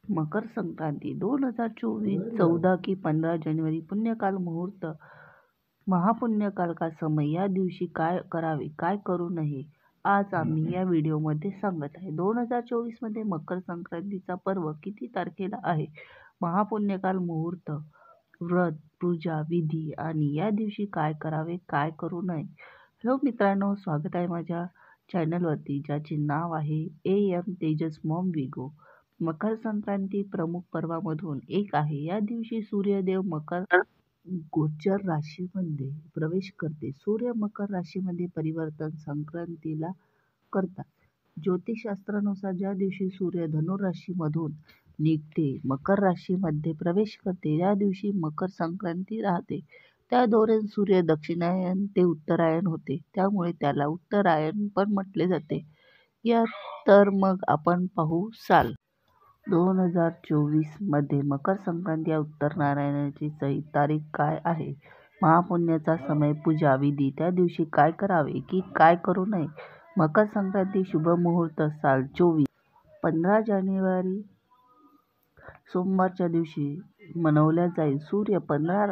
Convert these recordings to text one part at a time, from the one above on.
मकर संक्रांती 2024 14 की 15 जानेवारी पुण्यकाल मुहूर्त महापुण्यकाल का समय। या दिवशी काय करावे काय करू नये आज आम्ही या व्हिडिओमध्ये सांगत आहे। 2024 मध्ये मकर संक्रांतीचा पर्व किती तारखेला आहे, महापुण्यकाल मुहूर्त, व्रत, पूजा विधी आणि या दिवशी काय करावे काय करू नये। हॅलो मित्रांनो, स्वागत आहे माझ्या चॅनलवरती ज्याचे नाव आहे AM तेजस मॉम विगो। मकर संक्रांती प्रमुख पर्वामधून एक आहे। या दिवशी सूर्यदेव मकर गोचर राशीमध्ये प्रवेश करते। सूर्य मकर राशीमध्ये परिवर्तन संक्रांतीला करतात। ज्योतिषशास्त्रानुसार ज्या दिवशी सूर्य धनु राशीमधून निघते मकर राशीमध्ये प्रवेश करते त्या दिवशी मकर संक्रांती राहते। त्या दरम्यान सूर्य दक्षिणायन ते उत्तरायण होते, त्यामुळे त्याला उत्तरायण पण म्हटले जाते। या तर मग आपण पाहू साल 2024 मध्ये मकर संक्रांती या उत्तरायणाची तारीख काय आहे, महापुण्याचा समय, पूजा विधी, त्या दिवशी काय करावे की काय करू नये। मकर संक्रांती शुभ मुहूर्त साल 24 15 जानेवारी सोमवारच्या दिवशी मनवल्या जाईल। सूर्य 15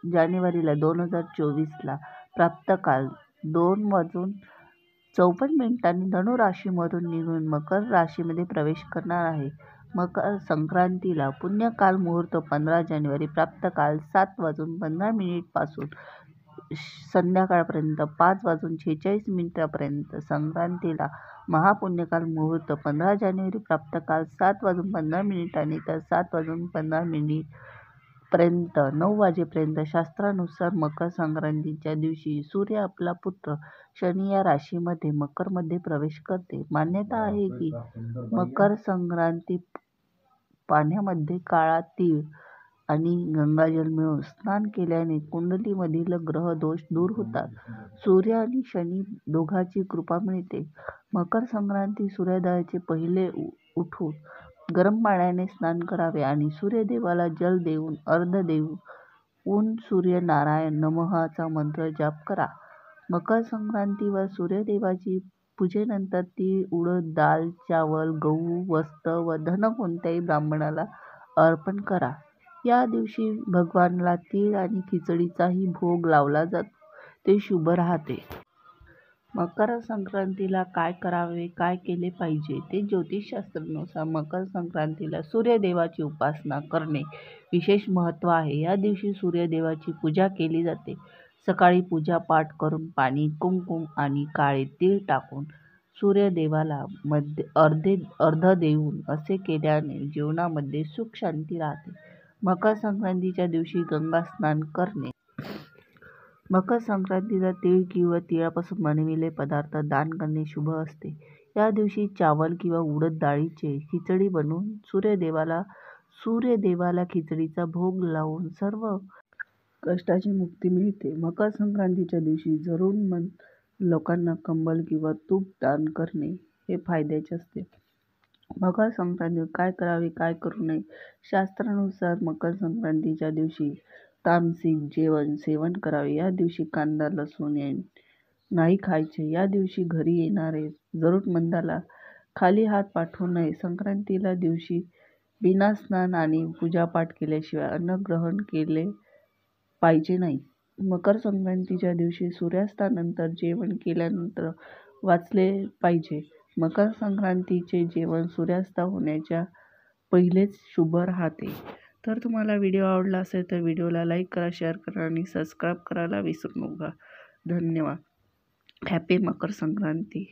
जानेवारीला 2024 ला प्रातःकाल 2:54 धनु राशीमधून निघून मकर राशीमध्ये प्रवेश करणार आहे। मकर संक्रांतीला पुण्यकाल मुहूर्त 15 जानेवारी प्रातःकाल 7:15 पासून संध्याकाळपर्यंत 5:46 पर्यंत। संक्रांतीला महापुण्यकाल मुहूर्त 15 जानेवारी प्रातःकाल 7:15 तर 7:15 पर्यंत 9 वाजेपर्यंत। शास्त्रानुसार मकर संक्रांतीच्या दिवशी सूर्य आपला पुत्र शनी या राशीमध्ये मकर मध्ये प्रवेश करते। मान्यता आहे की मकर संक्रांती पाण्यामध्ये काळा तीळ आणि गंगाजल मिळून स्नान केल्याने कुंडलीमधील ग्रह दोष दूर होतात, सूर्य आणि शनी दोघांची कृपा मिळते। मकर संक्रांती सूर्योदयाचे पहिले उठून गरम पाण्याने स्नान करावे आणि सूर्यदेवाला जल देऊन अर्घ्य देऊन सूर्यनारायण नमःचा मंत्र जाप करा। मकर संक्रांतीवर सूर्यदेवाची पूजेनंतर तीळ, उडद डाळ, चावल, गहू, वस्त्र व धन कोणत्याही ब्राह्मणाला अर्पण करा। या दिवशी भगवानला तीळ आणि खिचडीचाही भोग लावला जातो, ते शुभ राहते। मकर संक्रांतीला काय करावे काय केले पाहिजे ते ज्योतिषशास्त्रानुसार मकर संक्रांतीला सूर्यदेवाची उपासना करणे विशेष महत्त्व आहे। या दिवशी सूर्यदेवाची पूजा केली जाते। सकाळी पूजा पाठ करून पाणी, कुंकुम आणि काळे तीळ टाकून सूर्यदेवाला अर्घ्य देऊन असे केल्याने जीवनामध्ये सुख शांती राहते। मकर संक्रांतीच्या दिवशी गंगा स्नान करणे। मकर संक्रांतीला तीळ किंवा तिळापासून बनविलेले पदार्थ दान करणे शुभ असते। या दिवशी चावल किंवा उडद डाळीची खिचडी बनवून सूर्यदेवाला खिचडीचा भोग लावून सर्व कष्टाची मुक्ती मिळते। मकर संक्रांतीच्या दिवशी जरूरमंद लोकांना कंबल किंवा तूप दान करणे हे फायद्याचे असते। मकर संक्रांतीवर काय करावे काय करू नये, शास्त्रानुसार मकर संक्रांतीच्या दिवशी तामसिक जेवण सेवन करावे। या दिवशी कांदा लसूण नाही खायचे। या दिवशी घरी येणारे जरूरतमंदाला खाली हात पाठवू नये। संक्रांतीला दिवशी बिना स्नान आणि पूजापाठ केल्याशिवाय अन्न ग्रहण केले पाहिजे नाही। मकर संक्रांतीच्या दिवशी सूर्यास्तानंतर जेवण केल्यानंतर वाचले पाहिजे। मकर संक्रांतीचे जेवण सूर्यास्त होण्याच्या पहिलेच शुभ राहते। तर तुम्हाला व्हिडिओ आवडला असेल तर व्हिडिओला लाईक करा, शेअर करा आणि सबस्क्राईब करायला विसरू नका। धन्यवाद। हॅपी मकर संक्रांती।